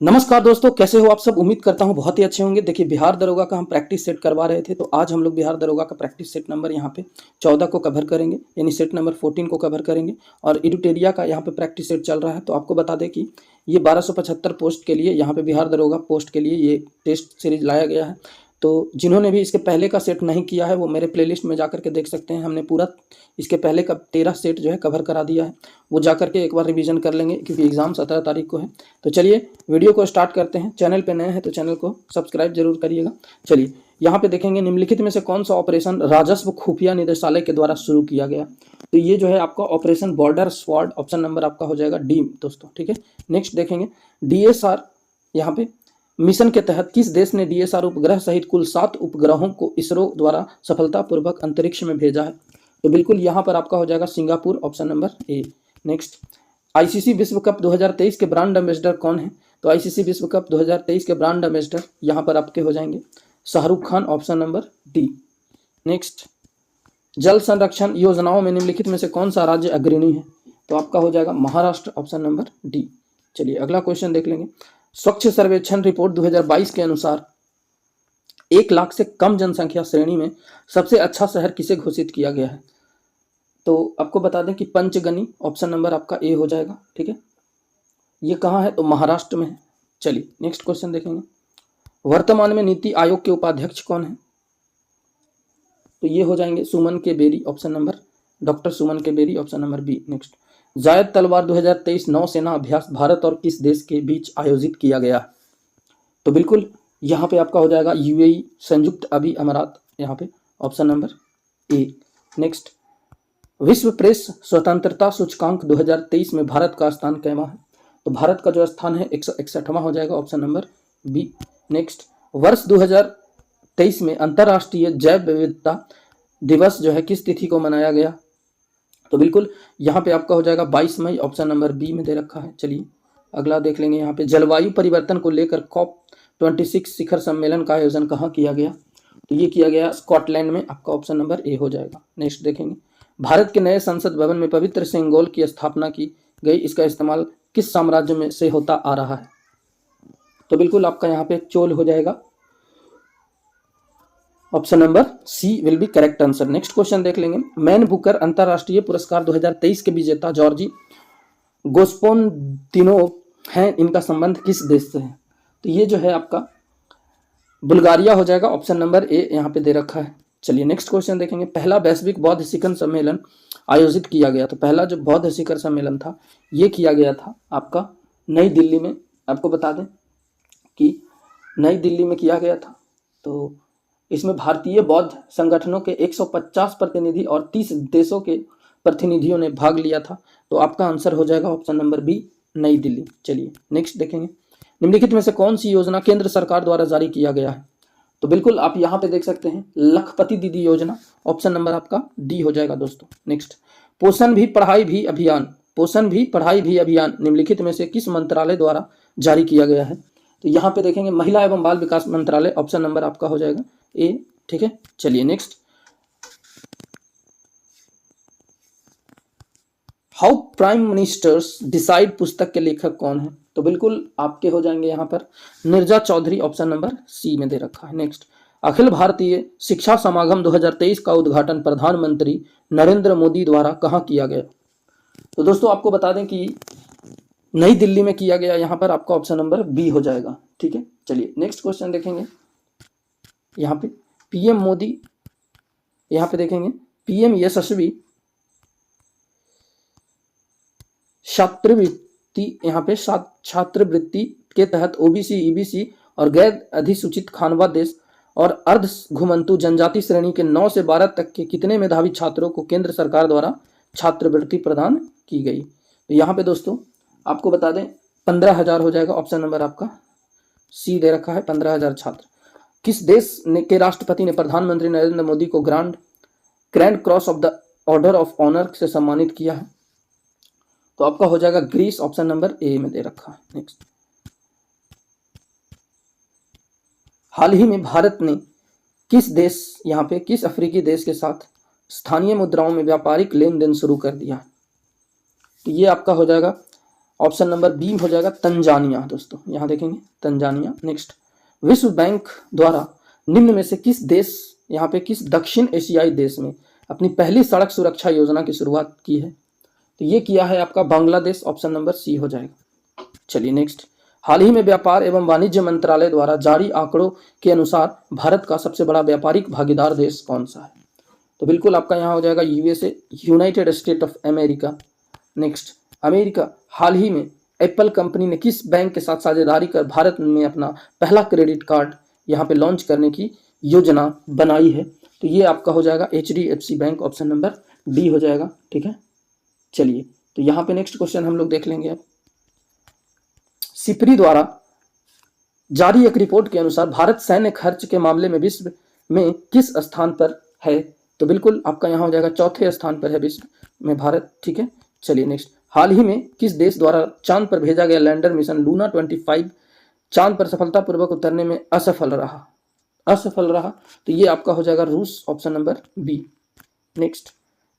नमस्कार दोस्तों, कैसे हो आप सब। उम्मीद करता हूँ बहुत ही अच्छे होंगे। देखिए, बिहार दरोगा का हम प्रैक्टिस सेट करवा रहे थे, तो आज हम लोग बिहार दरोगा का प्रैक्टिस सेट नंबर यहाँ पे 14 को कवर करेंगे, यानी सेट नंबर 14 को कवर करेंगे। और एडुटेरिया का यहाँ पे प्रैक्टिस सेट चल रहा है। तो आपको बता दें कि ये 1275 पोस्ट के लिए, यहाँ पे बिहार दरोगा पोस्ट के लिए ये टेस्ट सीरीज लाया गया है। तो जिन्होंने भी इसके पहले का सेट नहीं किया है वो मेरे प्लेलिस्ट में जा करके देख सकते हैं। हमने पूरा इसके पहले का 13 सेट जो है कवर करा दिया है। वो जा करके एक बार रिवीजन कर लेंगे, क्योंकि एग्ज़ाम 17 तारीख को है। तो चलिए वीडियो को स्टार्ट करते हैं। चैनल पे नए हैं तो चैनल को सब्सक्राइब जरूर करिएगा। चलिए, यहाँ पे देखेंगे निम्नलिखित में से कौन सा ऑपरेशन राजस्व खुफिया निदेशालय के द्वारा शुरू किया गया। तो ये जो है आपका operation border sword, option number आपका हो जाएगा डी दोस्तों। ठीक है, नेक्स्ट देखेंगे डीएसआर। यहाँ पे मिशन के तहत किस देश ने डीएसआर उपग्रह सहित कुल 7 उपग्रहों को इसरो द्वारा सफलतापूर्वक अंतरिक्ष में भेजा है। तो बिल्कुल यहाँ पर आपका हो जाएगा Singapore, option number A. Next, ICC विश्व कप 2023 के ब्रांड एम्बेसडर कौन है। तो आईसीसी विश्व कप 2023 के ब्रांड एम्बेसडर यहाँ पर आपके हो जाएंगे Shahrukh Khan, option number D. Next, जल संरक्षण योजनाओं में निम्नलिखित में से कौन सा राज्य अग्रणी है। तो आपका हो जाएगा महाराष्ट्र, ऑप्शन नंबर डी। चलिए अगला क्वेश्चन देख लेंगे। स्वच्छ सर्वेक्षण रिपोर्ट 2022 के अनुसार 1 लाख से कम जनसंख्या श्रेणी में सबसे अच्छा शहर किसे घोषित किया गया है। तो आपको बता दें कि पंचगनी, ऑप्शन नंबर आपका ए हो जाएगा। ठीक है, ये कहाँ है तो महाराष्ट्र में है। चलिए नेक्स्ट क्वेश्चन देखेंगे। वर्तमान में नीति आयोग के उपाध्यक्ष कौन है। तो ये हो जाएंगे Suman K Bery, option number doctor Suman K Bery, option number B. Next, Zaid Talwar 2023 नौसेना अभ्यास भारत और किस देश के बीच आयोजित किया गया। तो बिल्कुल यहाँ पे आपका हो जाएगा यूएई, संयुक्त अरब अमीरात, यहाँ पे ऑप्शन नंबर ए। नेक्स्ट, विश्व प्रेस स्वतंत्रता सूचकांक 2023 में भारत का स्थान कैवा है। तो भारत का जो स्थान है 161वां हो जाएगा, ऑप्शन नंबर बी। नेक्स्ट, वर्ष 2023 में अंतर्राष्ट्रीय जैव विविधता दिवस जो है किस तिथि को मनाया गया। तो बिल्कुल यहाँ पे आपका हो जाएगा 22 मई, ऑप्शन नंबर बी में दे रखा है। चलिए अगला देख लेंगे। यहाँ पे जलवायु परिवर्तन को लेकर COP26 शिखर सम्मेलन का आयोजन कहाँ किया गया। तो ये किया गया स्कॉटलैंड में, आपका ऑप्शन नंबर ए हो जाएगा। नेक्स्ट देखेंगे, भारत के नए संसद भवन में पवित्र सेंगोल की स्थापना की गई, इसका इस्तेमाल किस साम्राज्य में से होता आ रहा है। तो बिल्कुल आपका यहाँ पे चोल हो जाएगा, option number C will be correct answer. Next question देख लेंगे। मैन बुकर अंतरराष्ट्रीय पुरस्कार 2023 के विजेता जॉर्जी गोस्पोनतिनोव हैं, इनका संबंध किस देश से है। तो ये जो है आपका बुल्गारिया हो जाएगा, ऑप्शन नंबर ए यहाँ पे दे रखा है। चलिए नेक्स्ट क्वेश्चन देखेंगे। पहला वैश्विक बौद्ध शिखर सम्मेलन आयोजित किया गया। तो पहला जो बौद्ध शिखर सम्मेलन था ये किया गया था आपका नई दिल्ली में। आपको बता दें कि नई दिल्ली में किया गया था। तो इसमें भारतीय बौद्ध संगठनों के 150 प्रतिनिधि और 30 देशों के प्रतिनिधियों ने भाग लिया था। तो आपका आंसर हो जाएगा ऑप्शन नंबर बी, नई दिल्ली। चलिए नेक्स्ट देखेंगे। निम्नलिखित में से कौन सी योजना केंद्र सरकार द्वारा जारी किया गया है। तो बिल्कुल आप यहाँ पे देख सकते हैं लखपति दीदी योजना, ऑप्शन नंबर आपका डी हो जाएगा दोस्तों। नेक्स्ट, पोषण भी पढ़ाई भी अभियान, पोषण भी पढ़ाई भी अभियान निम्नलिखित में से किस मंत्रालय द्वारा जारी किया गया है। तो यहाँ पे देखेंगे महिला एवं बाल विकास मंत्रालय, ऑप्शन नंबर आपका हो जाएगा ए। ठीक है, चलिए next, how prime ministers decide पुस्तक के लेखक कौन है। तो बिल्कुल आपके हो जाएंगे यहाँ पर Neerja Chaudhary, option number C में दे रखा है। नेक्स्ट, अखिल भारतीय शिक्षा समागम 2023 का उद्घाटन प्रधानमंत्री नरेंद्र मोदी द्वारा कहाँ किया गया। तो दोस्तों आपको बता दें कि नई दिल्ली में किया गया, यहाँ पर आपका ऑप्शन नंबर बी हो जाएगा। ठीक है, चलिए नेक्स्ट क्वेश्चन देखेंगे। यहाँ पे पीएम मोदी, यहाँ पे देखेंगे पीएम यशस्वी छात्रवृत्ति, यहाँ पे छात्रवृत्ति के तहत ओबीसी, ईबीसी और गैर अधिसूचित खानवा देश और अर्ध घुमंतु जनजाति श्रेणी के 9 से 12 तक के कितने मेधावी छात्रों को केंद्र सरकार द्वारा छात्रवृत्ति प्रदान की गई। तो यहाँ पे दोस्तों आपको बता दें 15,000 हो जाएगा, ऑप्शन नंबर आपका सी दे रखा है, 15,000 छात्र। किस देश के राष्ट्रपति ने प्रधानमंत्री नरेंद्र मोदी को grand cross of the order of honour से सम्मानित किया है। तो आपका हो जाएगा ग्रीस, ऑप्शन नंबर ए में दे रखा है। नेक्स्ट, हाल ही में भारत ने किस देश, यहाँ पे किस अफ्रीकी देश के साथ स्थानीय मुद्राओं में व्यापारिक लेन देन शुरू कर दिया। तो ये आपका हो जाएगा ऑप्शन नंबर बी हो जाएगा तंजानिया दोस्तों, यहाँ देखेंगे तंजानिया। नेक्स्ट, विश्व बैंक द्वारा निम्न में से किस देश, यहाँ पे किस दक्षिण एशियाई देश में अपनी पहली सड़क सुरक्षा योजना की शुरुआत की है? तो ये किया है आपका बांग्लादेश, ऑप्शन नंबर सी हो जाएगा। चलिए नेक्स्ट, हाल ही में व्यापार एवं वाणिज्य मंत्रालय द्वारा जारी आंकड़ों के अनुसार भारत का सबसे बड़ा व्यापारिक भागीदार देश कौन सा है? तो बिल्कुल आपका यहाँ हो जाएगा USA, united state of America. Next, America हाल ही में एप्पल कंपनी ने किस बैंक के साथ साझेदारी कर भारत में अपना पहला क्रेडिट कार्ड यहाँ पे लॉन्च करने की योजना बनाई है? तो ये आपका हो जाएगा HDFC bank, option number D हो जाएगा। ठीक है, चलिए तो यहाँ पे नेक्स्ट क्वेश्चन हम लोग देख लेंगे अब। सिप्री द्वारा जारी एक रिपोर्ट के अनुसार भारत सैन्य खर्च के मामले में विश्व में किस स्थान पर है? तो बिल्कुल आपका यहाँ हो जाएगा चौथे स्थान पर है विश्व में भारत। ठीक है, चलिए नेक्स्ट, हाल ही में किस देश द्वारा चांद पर भेजा गया लैंडर मिशन लूना 25 चांद पर सफलतापूर्वक उतरने में असफल रहा? तो ये आपका हो जाएगा रूस, ऑप्शन नंबर बी। नेक्स्ट,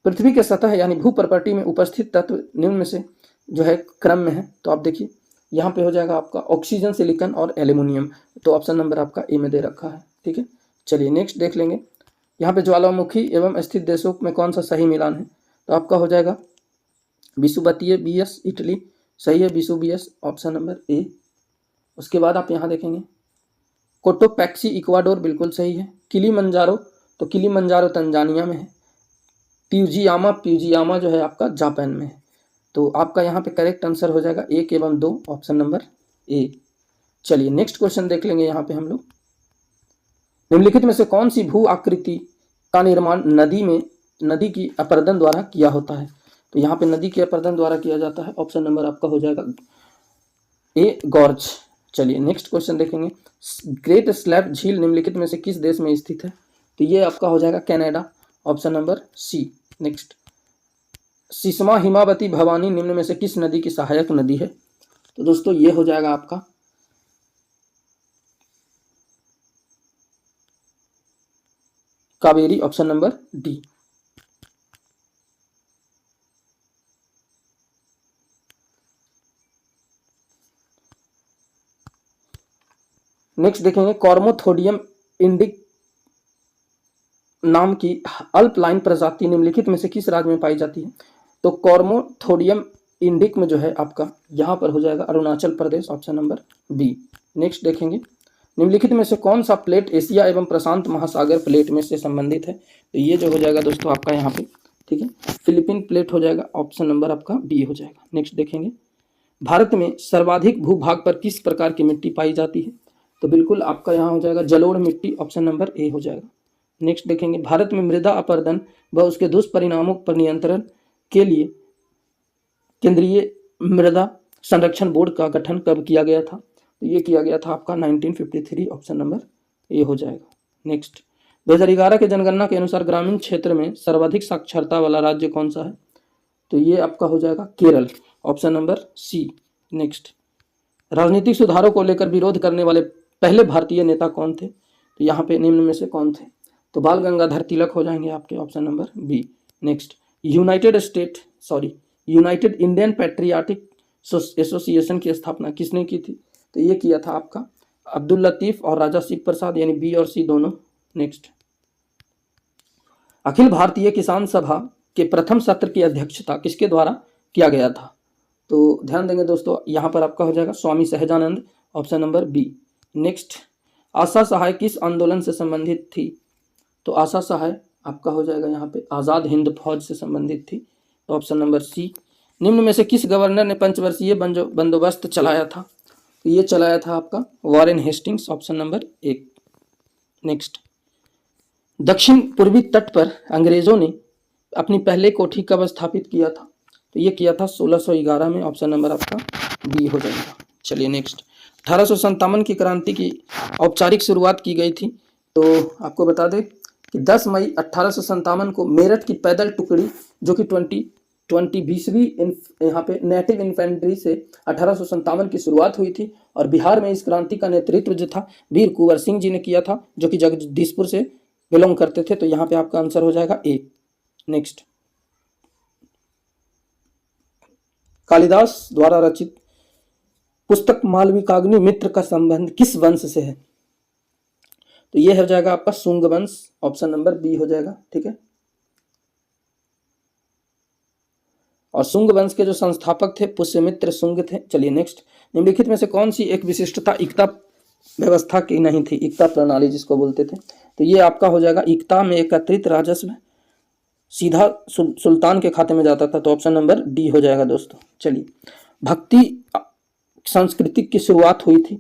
पृथ्वी के सतह यानी भू प्रॉपर्टी में उपस्थित तत्व निम्न में से जो है क्रम में है? तो आप देखिए यहाँ पे हो जाएगा आपका ऑक्सीजन, सिलिकॉन और एल्यूमिनियम। तो ऑप्शन नंबर आपका ए में दे रखा है। ठीक है, चलिए नेक्स्ट देख लेंगे, यहाँ पे ज्वालामुखी एवं स्थित देशों में कौन सा सही मिलान है? तो आपका हो जाएगा विसुबतीय बीएस इटली, सही है विसुबियस, ऑप्शन नंबर ए। उसके बाद आप यहाँ देखेंगे कोटोपैक्सी इक्वाडोर, बिल्कुल सही है। किलीमंजारो, तो किलीमंजारो तंजानिया में है। प्यूजियामा जो है आपका जापान में है। तो आपका यहाँ पे करेक्ट आंसर हो जाएगा 1 एवं 2, ऑप्शन नंबर ए। चलिए नेक्स्ट क्वेश्चन देख लेंगे यहाँ पे हम लोग, निम्नलिखित में से कौन सी भू आकृति का निर्माण नदी की अपरदन द्वारा किया होता है? तो यहाँ पे नदी के अपरदन द्वारा किया जाता है, ऑप्शन नंबर आपका हो जाएगा ए, गॉर्ज। चलिए नेक्स्ट क्वेश्चन देखेंगे, ग्रेट स्लैप झील निम्नलिखित में से किस देश में स्थित है? तो ये आपका हो जाएगा Canada, option number C. Next, सिस्मा हिमावती भवानी निम्न में से किस नदी की सहायक नदी है? तो दोस्तों ये हो जाएगा आपका Kaveri, option number D. Next देखेंगे, कॉर्मोथोडियम इंडिक नाम की अल्पलाइन प्रजाति निम्नलिखित में से किस राज्य में पाई जाती है? तो कॉर्मोथोडियम इंडिक में जो है आपका यहाँ पर हो जाएगा Arunachal Pradesh, option number B. Next देखेंगे, निम्नलिखित में से कौन सा प्लेट एशिया एवं प्रशांत महासागर प्लेट में से संबंधित है? तो ये जो हो जाएगा दोस्तों आपका यहाँ पे, ठीक है, फिलीपीन प्लेट हो जाएगा, ऑप्शन नंबर आपका बी हो जाएगा। नेक्स्ट देखेंगे, भारत में सर्वाधिक भूभाग पर किस प्रकार की मिट्टी पाई जाती है? तो बिल्कुल आपका यहाँ हो जाएगा जलोढ़ मिट्टी, ऑप्शन नंबर ए हो जाएगा। नेक्स्ट देखेंगे, भारत में मृदा अपरदन व उसके दुष्परिणामों पर नियंत्रण के लिए केंद्रीय मृदा संरक्षण बोर्ड का गठन कब किया गया था? तो ये किया गया था आपका 1953, ऑप्शन नंबर ए हो जाएगा। नेक्स्ट, 2011 के जनगणना के अनुसार ग्रामीण क्षेत्र में सर्वाधिक साक्षरता वाला राज्य कौन सा है? तो ये आपका हो जाएगा Kerala, option number C. Next, राजनीतिक सुधारों को लेकर विरोध करने वाले पहले भारतीय नेता कौन थे? तो यहाँ पे निम्न में से कौन थे? तो बाल गंगाधर तिलक हो जाएंगे आपके, option number B. Next, United Indian Patriotic Association की स्थापना किसने की थी? तो ये किया था आपका अब्दुल लतीफ और राजा शिव प्रसाद, यानी बी और सी दोनों। नेक्स्ट, अखिल भारतीय किसान सभा के प्रथम सत्र की अध्यक्षता किसके द्वारा किया गया था? तो ध्यान देंगे दोस्तों, यहाँ पर आपका हो जाएगा Swami Sahajanand, option number B. Next, Asha Sahay किस आंदोलन से संबंधित थी? तो आशा सहाय आपका हो जाएगा यहाँ पे आज़ाद हिंद फौज से संबंधित थी, तो ऑप्शन नंबर सी। निम्न में से किस गवर्नर ने पंचवर्षीय बंदोबस्त चलाया था? तो ये चलाया था आपका Warren Hastings, option number 1। Next, दक्षिण पूर्वी तट पर अंग्रेजों ने अपनी पहले कोठी कब स्थापित किया था? तो ये किया था 1611 में, ऑप्शन नंबर आपका बी हो जाएगा। चलिए नेक्स्ट, 1857 की क्रांति की औपचारिक शुरुआत की गई थी। तो आपको बता दें कि 10 मई 1857 को मेरठ की पैदल टुकड़ी जो कि 20वीं यहाँ पे नेटिव इन्फेंट्री से 1857 की शुरुआत हुई थी, और बिहार में इस क्रांति का नेतृत्व जो था वीर कुंवर सिंह जी ने किया था, जो कि जगदीशपुर से बिलोंग करते थे। तो यहाँ पे आपका आंसर हो जाएगा ए। नेक्स्ट, कालिदास द्वारा रचित पुस्तक मालविकाग्नि मित्र का संबंध किस वंश से है? तो ये हो जाएगा आपका शुंग वंश, ऑप्शन नंबर बी हो जाएगा। ठीक है, और शुंग वंश के जो संस्थापक थे पुष्यमित्र शुंग थे। चलिए नेक्स्ट, निम्नलिखित में से कौन सी एक विशिष्टता इक्ता व्यवस्था की नहीं थी? इक्ता प्रणाली जिसको बोलते थे, तो ये आपका हो जाएगा इक्ता में एकत्रित राजस्व सीधा सुल्तान के खाते में जाता था, तो ऑप्शन नंबर डी हो जाएगा दोस्तों। चलिए, भक्ति संस्कृति की शुरुआत हुई थी,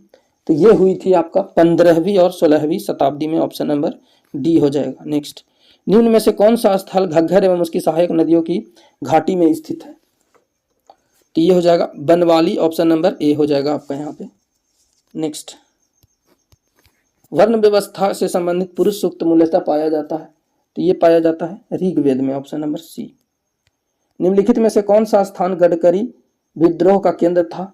तो ये हुई थी आपका 15वीं और 16वीं शताब्दी में, ऑप्शन नंबर डी हो जाएगा। नेक्स्ट, निम्न में से कौन सा स्थल घग्गर एवं उसकी सहायक नदियों की घाटी में स्थित है? तो ये हो जाएगा बनवाली, ऑप्शन नंबर ए हो जाएगा आपका यहाँ पे। नेक्स्ट, वर्ण व्यवस्था से संबंधित पुरुष सूक्त मूलतः पाया जाता है, तो ये पाया जाता है ऋग्वेद में, ऑप्शन नंबर सी। निम्नलिखित में से कौन सा स्थान गडकरी विद्रोह का केंद्र था?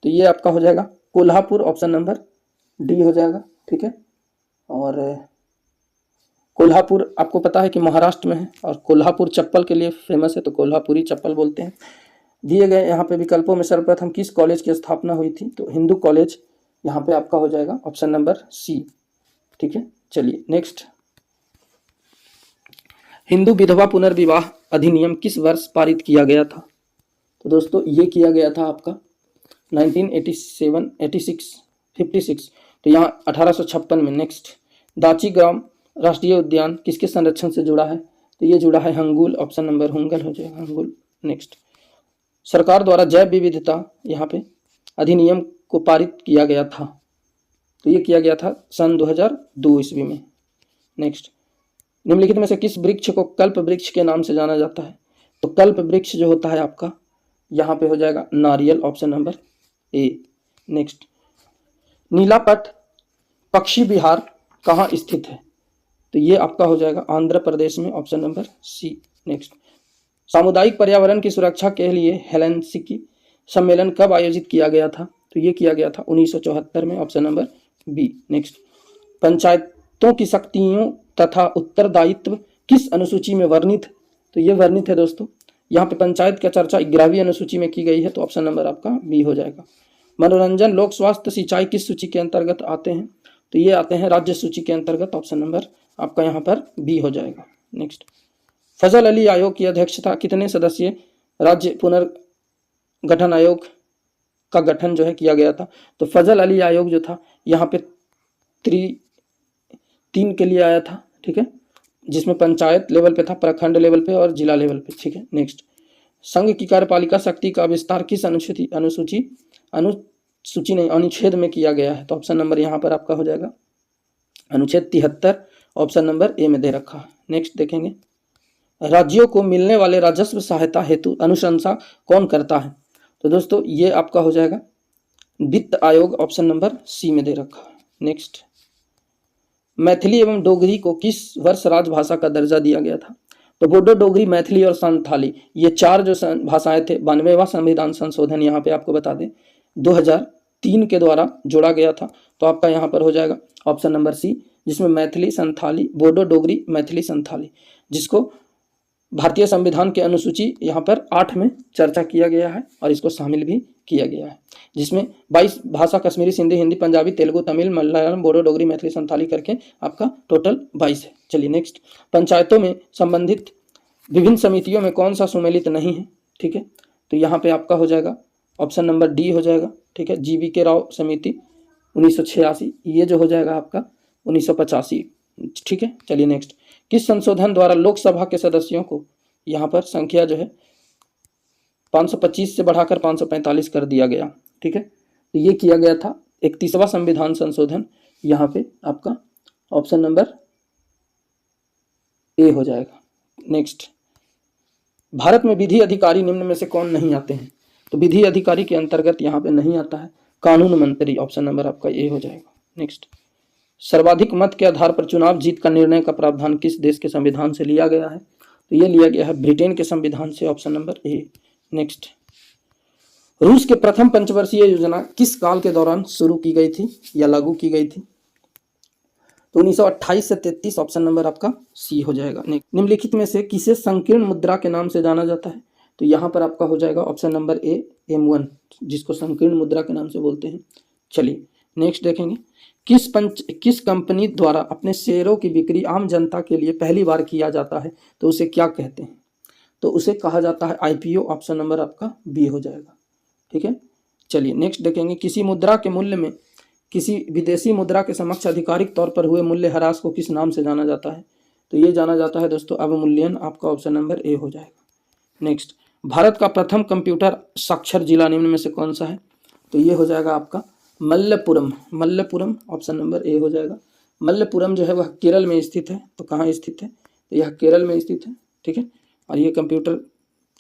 तो ये आपका हो जाएगा कोल्हापुर, ऑप्शन नंबर डी हो जाएगा। ठीक है, और कोल्हापुर आपको पता है कि महाराष्ट्र में है, और कोल्हापुर चप्पल के लिए फेमस है, तो कोल्हापुरी चप्पल बोलते हैं। दिए गए यहाँ पे विकल्पों में सर्वप्रथम किस कॉलेज की स्थापना हुई थी? तो हिंदू कॉलेज यहाँ पे आपका हो जाएगा ऑप्शन नंबर सी। ठीक है, चलिए नेक्स्ट, हिंदू विधवा पुनर्विवाह अधिनियम किस वर्ष पारित किया गया था? तो दोस्तों ये किया गया था आपका 1987, 86, 56, तो यहाँ 1856 में। नेक्स्ट, दाची ग्राम राष्ट्रीय उद्यान किसके संरक्षण से जुड़ा है? तो ये जुड़ा है हंगुल, ऑप्शन नंबर हुंगल हो जाएगा, हंगुल। नेक्स्ट, सरकार द्वारा जैव विविधता यहाँ पे अधिनियम को पारित किया गया था, तो ये किया गया था सन 2002 ईस्वी में। नेक्स्ट, निम्नलिखित में से किस वृक्ष को कल्प वृक्ष के नाम से जाना जाता है? तो कल्प वृक्ष जो होता है आपका यहाँ पे हो जाएगा नारियल, ऑप्शन नंबर ए। नेक्स्ट, नीलापट पक्षी विहार कहाँ स्थित है? तो ये आपका हो जाएगा आंध्र प्रदेश में, ऑप्शन नंबर सी। नेक्स्ट, सामुदायिक पर्यावरण की सुरक्षा के लिए हेलेंसिकी सम्मेलन कब आयोजित किया गया था? तो ये किया गया था 1974 में, ऑप्शन नंबर बी। नेक्स्ट, पंचायतों की शक्तियों तथा उत्तरदायित्व किस अनुसूची में वर्णित? तो ये वर्णित है दोस्तों, यहाँ पे पंचायत का चर्चा 11वीं अनुसूची में की गई है, तो ऑप्शन नंबर आपका बी हो जाएगा। मनोरंजन, लोक स्वास्थ्य, सिंचाई किस सूची के अंतर्गत आते हैं? तो ये आते हैं राज्य सूची के अंतर्गत, ऑप्शन नंबर आपका यहाँ पर बी हो जाएगा। नेक्स्ट, फजल अली आयोग की अध्यक्षता कितने सदस्यीय राज्य पुनर्गठन आयोग का गठन जो है किया गया था? तो फजल अली आयोग जो था यहाँ पे 3 के लिए आया था। ठीक है, जिसमें पंचायत लेवल पे था, प्रखंड लेवल पे और जिला लेवल पे। ठीक है, नेक्स्ट, संघ की कार्यपालिका शक्ति का विस्तार किस अनुच्छेद में किया गया है? तो ऑप्शन नंबर यहाँ पर आपका हो जाएगा अनुच्छेद 73, ऑप्शन नंबर ए में दे रखा है। नेक्स्ट देखेंगे, राज्यों को मिलने वाले राजस्व सहायता हेतु अनुशंसा कौन करता है? तो दोस्तों ये आपका हो जाएगा वित्त आयोग, ऑप्शन नंबर सी में दे रखा है। नेक्स्ट, मैथिली एवं डोगरी को किस वर्ष राजभाषा का दर्जा दिया गया था? तो बोडो, डोगरी, मैथिली और संथाली, ये 4 जो भाषाएं थे 92वां संविधान संशोधन यहाँ पे आपको बता दें 2003 के द्वारा जोड़ा गया था, तो आपका यहाँ पर हो जाएगा ऑप्शन नंबर सी, जिसमें मैथिली, संथाली, बोडो, डोगरी, मैथिली, संथाली, जिसको भारतीय संविधान के अनुसूची यहाँ पर 8 में चर्चा किया गया है और इसको शामिल भी किया गया है, जिसमें 22 भाषा कश्मीरी, सिंधी, हिंदी, पंजाबी, तेलुगु, तमिल, मलयालम, बोडो, डोगरी, मैथिली, संथाली करके आपका टोटल 22 है। चलिए नेक्स्ट, पंचायतों में संबंधित विभिन्न समितियों में कौन सा सुमेलित नहीं है? ठीक है, तो यहाँ पे आपका हो जाएगा ऑप्शन नंबर डी हो जाएगा। ठीक है, GV राव समिति 1986, ये जो हो जाएगा आपका 1985। ठीक है, चलिए नेक्स्ट, किस संशोधन द्वारा लोकसभा के सदस्यों को यहाँ पर संख्या जो है 525 से बढ़ाकर 545 कर दिया गया? ठीक है, तो ये किया गया था 31वां संविधान संशोधन, यहाँ पे आपका ऑप्शन नंबर ए हो जाएगा। नेक्स्ट, भारत में विधि अधिकारी निम्न में से कौन नहीं आते हैं? तो विधि अधिकारी के अंतर्गत यहाँ पे नहीं आता है कानून मंत्री, ऑप्शन नंबर आपका ए हो जाएगा। नेक्स्ट, सर्वाधिक मत के आधार पर चुनाव जीत का निर्णय का प्रावधान किस देश के संविधान से लिया गया है? तो ये लिया गया है ब्रिटेन के संविधान से, ऑप्शन नंबर ए। नेक्स्ट, रूस के प्रथम पंचवर्षीय योजना किस काल के दौरान शुरू की गई थी या लागू की गई थी? तो 1928 से 33, ऑप्शन नंबर आपका सी हो जाएगा। निम्नलिखित में से किसे संकीर्ण मुद्रा के नाम से जाना जाता है? तो यहाँ पर आपका हो जाएगा ऑप्शन नंबर ए M1, जिसको संकीर्ण मुद्रा के नाम से बोलते हैं। चलिए नेक्स्ट देखेंगे, किस कंपनी द्वारा अपने शेयरों की बिक्री आम जनता के लिए पहली बार किया जाता है, तो उसे क्या कहते हैं? तो उसे कहा जाता है IPO। ऑप्शन नंबर आपका बी हो जाएगा। ठीक है, चलिए नेक्स्ट देखेंगे, किसी मुद्रा के मूल्य में किसी विदेशी मुद्रा के समक्ष आधिकारिक तौर पर हुए मूल्य ह्रास को किस नाम से जाना जाता है? तो ये जाना जाता है दोस्तों अवमूल्यन। आपका ऑप्शन नंबर ए हो जाएगा। नेक्स्ट, भारत का प्रथम कंप्यूटर साक्षर जिला निम्न में से कौन सा है? तो ये हो जाएगा आपका Malappuram. Malappuram option number A हो जाएगा। मल्लपुरम जो है वह केरल में स्थित है। तो कहाँ स्थित है? तो यह केरल में स्थित है। ठीक है, और ये कंप्यूटर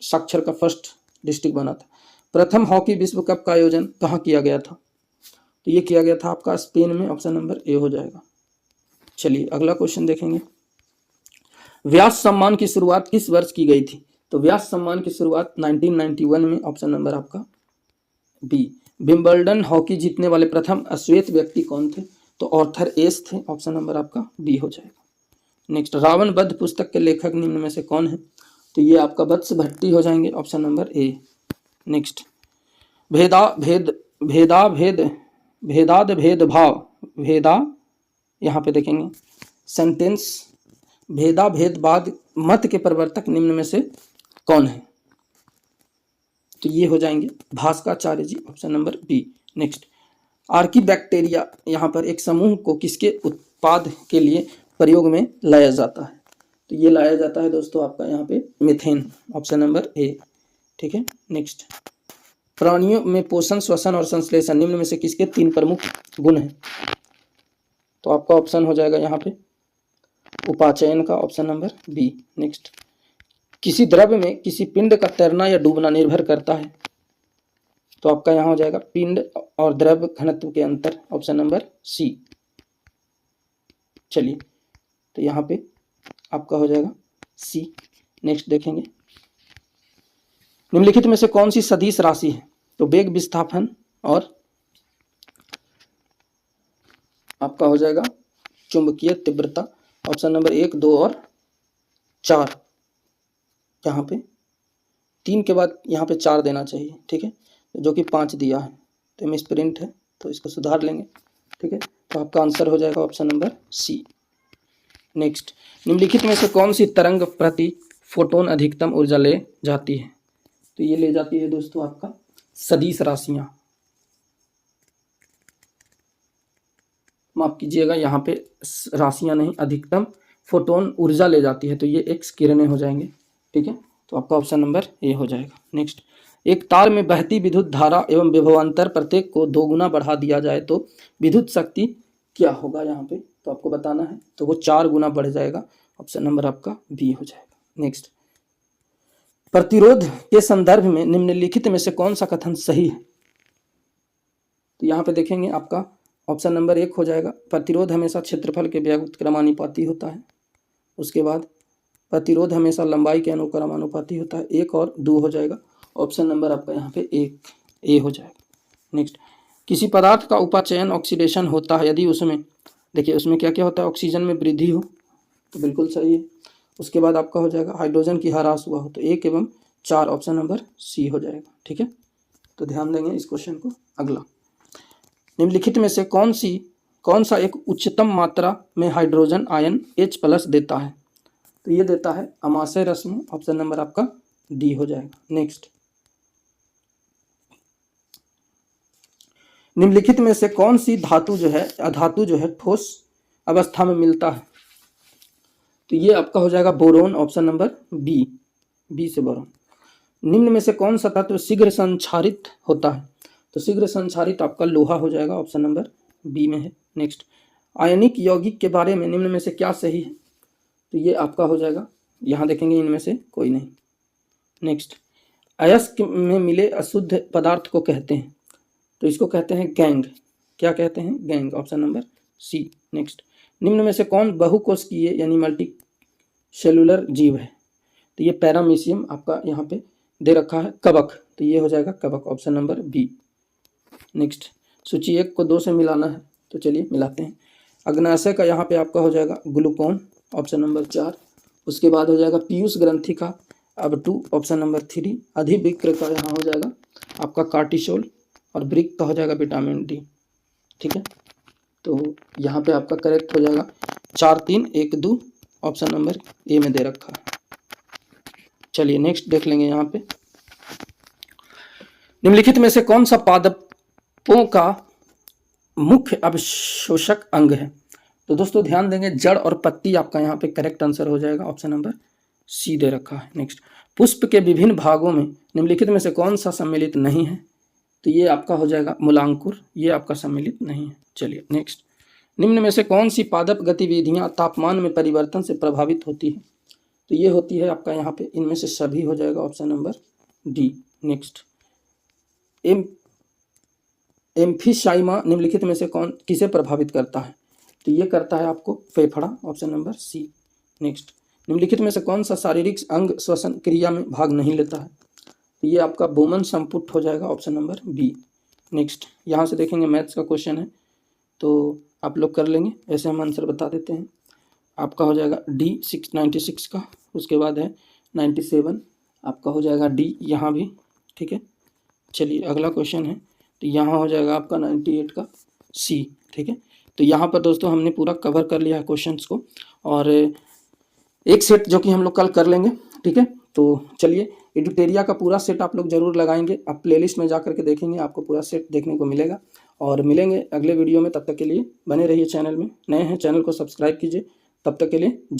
साक्षर का फर्स्ट डिस्ट्रिक्ट बना था। प्रथम हॉकी विश्व कप का आयोजन कहाँ किया गया था? तो ये किया गया था आपका स्पेन में। ऑप्शन नंबर ए हो जाएगा। चलिए अगला क्वेश्चन देखेंगे, व्यास सम्मान की शुरुआत किस वर्ष की गई थी? तो व्यास सम्मान की शुरुआत 1991 में। ऑप्शन नंबर आपका बी। विंबलडन हॉकी जीतने वाले प्रथम अश्वेत व्यक्ति कौन थे? तो ऑर्थर एस थे। ऑप्शन नंबर आपका बी हो जाएगा। नेक्स्ट, रावण वध पुस्तक के लेखक निम्न में से कौन है? तो ये आपका वत्स भट्टी हो जाएंगे। Option number A. नेक्स्ट, भेदाद भेदभाव भेदा, यहाँ पे देखेंगे सेंटेंस, भेदा भेदवाद मत के प्रवर्तक निम्न में से कौन है? तो ये हो जाएंगे Bhaskaracharya ji. Option number B. Next, archaebacteria यहाँ पर एक समूह को किसके उत्पाद के लिए प्रयोग में लाया जाता है? तो ये लाया जाता है दोस्तों आपका यहाँ पे मीथेन। Option number A. ठीक है, नेक्स्ट, प्राणियों में पोषण, श्वसन और संश्लेषण निम्न में से किसके 3 प्रमुख गुण हैं? तो आपका ऑप्शन हो जाएगा यहाँ पे उपाचयन का। Option number B. नेक्स्ट, किसी द्रव्य में किसी पिंड का तैरना या डूबना निर्भर करता है? तो आपका यहाँ हो जाएगा पिंड और द्रव्य घनत्व के अंतर। Option number C. चलिए तो यहाँ पे आपका हो जाएगा सी। नेक्स्ट देखेंगे, निम्नलिखित में से कौन सी सदिश राशि है? तो वेग विस्थापन और आपका हो जाएगा चुंबकीय तीव्रता। ऑप्शन नंबर 1, 2 और 4। यहाँ पे 3 के बाद यहाँ पे 4 देना चाहिए। ठीक है, जो कि 5 दिया है, तो मिस प्रिंट है, तो इसको सुधार लेंगे। ठीक है, तो आपका आंसर हो जाएगा ऑप्शन नंबर सी। नेक्स्ट, निम्नलिखित में से कौन सी तरंग प्रति फोटोन अधिकतम ऊर्जा ले जाती है? तो ये ले जाती है दोस्तों आपका सदिश राशियां। माफ कीजिएगा, यहाँ पे राशियां नहीं, अधिकतम फोटोन ऊर्जा ले जाती है। तो ये एक्स किरणें हो जाएंगे। ठीक है, तो आपका ऑप्शन नंबर ए हो जाएगा। नेक्स्ट, एक तार में बहती विद्युत धारा एवं विभवांतर प्रत्येक को 2 गुना बढ़ा दिया जाए तो विद्युत शक्ति क्या होगा? यहाँ पे तो आपको बताना है, तो वो 4 गुना बढ़ जाएगा। ऑप्शन नंबर आपका बी हो जाएगा। नेक्स्ट, प्रतिरोध के संदर्भ में निम्नलिखित में से कौन सा कथन सही है? तो यहाँ पे देखेंगे आपका ऑप्शन नंबर 1 हो जाएगा, प्रतिरोध हमेशा क्षेत्रफल के व्युत्क्रमानुपाती होता है। उसके बाद प्रतिरोध हमेशा लंबाई के अनुक्रमानुपाती होता है। 1 और 2 हो जाएगा। ऑप्शन नंबर आपका यहाँ पे 1 ए हो जाएगा। नेक्स्ट, किसी पदार्थ का उपाचयन ऑक्सीडेशन होता है यदि उसमें, देखिए उसमें क्या क्या होता है, ऑक्सीजन में वृद्धि हो, तो बिल्कुल सही है। उसके बाद आपका हो जाएगा हाइड्रोजन की ह्रास हुआ हो, तो 1 एवं 4 ऑप्शन नंबर सी हो जाएगा। ठीक है, तो ध्यान देंगे इस क्वेश्चन को। अगला, निम्नलिखित में से कौन सा एक उच्चतम मात्रा में हाइड्रोजन आयन H+ देता है? तो ये देता है अमाशय रश्मि। ऑप्शन नंबर आपका डी हो जाएगा। नेक्स्ट, निम्नलिखित में से कौन सी धातु जो है ठोस अवस्था में मिलता है? तो ये आपका हो जाएगा बोरोन। ऑप्शन नंबर बी से बोरोन। निम्न में से कौन सा तत्व शीघ्र संक्षारित होता है? तो शीघ्र संक्षारित आपका लोहा हो जाएगा। ऑप्शन नंबर बी में है। नेक्स्ट, आयनिक यौगिक के बारे में निम्न में से क्या सही है? तो ये आपका हो जाएगा, यहाँ देखेंगे इनमें से कोई नहीं। नेक्स्ट, अयस्क में मिले अशुद्ध पदार्थ को कहते हैं? तो इसको कहते हैं गैंग। क्या कहते हैं? Gang. Option number C. Next, निम्न में से कौन बहुकोशिकीय यानी मल्टी सेलुलर जीव है? तो ये पैरामीशियम आपका यहाँ पे दे रखा है, कवक, तो ये हो जाएगा कवक। Option number B. नेक्स्ट, सूची 1 को 2 से मिलाना है, तो चलिए मिलाते हैं। अग्नाशय का यहाँ पे आपका हो जाएगा ग्लूकोन। Option number 4। उसके बाद हो जाएगा पीयूष ग्रंथि का अब 2 ऑप्शन नंबर 3 अधिविक्र का यहाँ हो जाएगा आपका कार्टिसोल और ब्रिक का हो जाएगा विटामिन डी। ठीक है, तो यहाँ पे आपका करेक्ट हो जाएगा 4, 3, 1, 2 ऑप्शन नंबर ए में दे रखा है। चलिए नेक्स्ट देख लेंगे। यहाँ पे निम्नलिखित में से कौन सा पादपों का मुख्य अवशोषक अंग है? तो दोस्तों ध्यान देंगे, जड़ और पत्ती आपका यहाँ पे करेक्ट आंसर हो जाएगा, ऑप्शन नंबर सी दे रखा है। नेक्स्ट, पुष्प के विभिन्न भागों में निम्नलिखित में से कौन सा सम्मिलित नहीं है? तो ये आपका हो जाएगा मूलांकुर, ये आपका सम्मिलित नहीं है। चलिए नेक्स्ट, निम्न में से कौन सी पादप गतिविधियां तापमान में परिवर्तन से प्रभावित होती है? तो ये होती है आपका यहाँ पे इनमें से सभी हो जाएगा, ऑप्शन नंबर डी। नेक्स्ट, एम्फीसाइमा निम्नलिखित में से कौन किसे प्रभावित करता है? तो ये करता है आपको फेफड़ा, ऑप्शन नंबर सी। नेक्स्ट, निम्नलिखित में से कौन सा शारीरिक अंग श्वसन क्रिया में भाग नहीं लेता है? तो ये आपका बोमन संपुट हो जाएगा, ऑप्शन नंबर बी। नेक्स्ट, यहाँ से देखेंगे मैथ्स का क्वेश्चन है तो आप लोग कर लेंगे, ऐसे हम आंसर बता देते हैं। आपका हो जाएगा डी 96 का, उसके बाद है 97 आपका हो जाएगा डी यहाँ भी। ठीक है, चलिए अगला क्वेश्चन है, तो यहाँ हो जाएगा आपका 98 का सी। ठीक है, तो यहाँ पर दोस्तों हमने पूरा कवर कर लिया है क्वेश्चंस को, और एक सेट जो कि हम लोग कल कर लेंगे। ठीक है, तो चलिए एडुटेरिया का पूरा सेट आप लोग जरूर लगाएंगे, आप प्लेलिस्ट में जा करके देखेंगे, आपको पूरा सेट देखने को मिलेगा। और मिलेंगे अगले वीडियो में, तब तक के लिए बने रहिए चैनल में। नए हैं चैनल को सब्सक्राइब कीजिए, तब तक के लिए।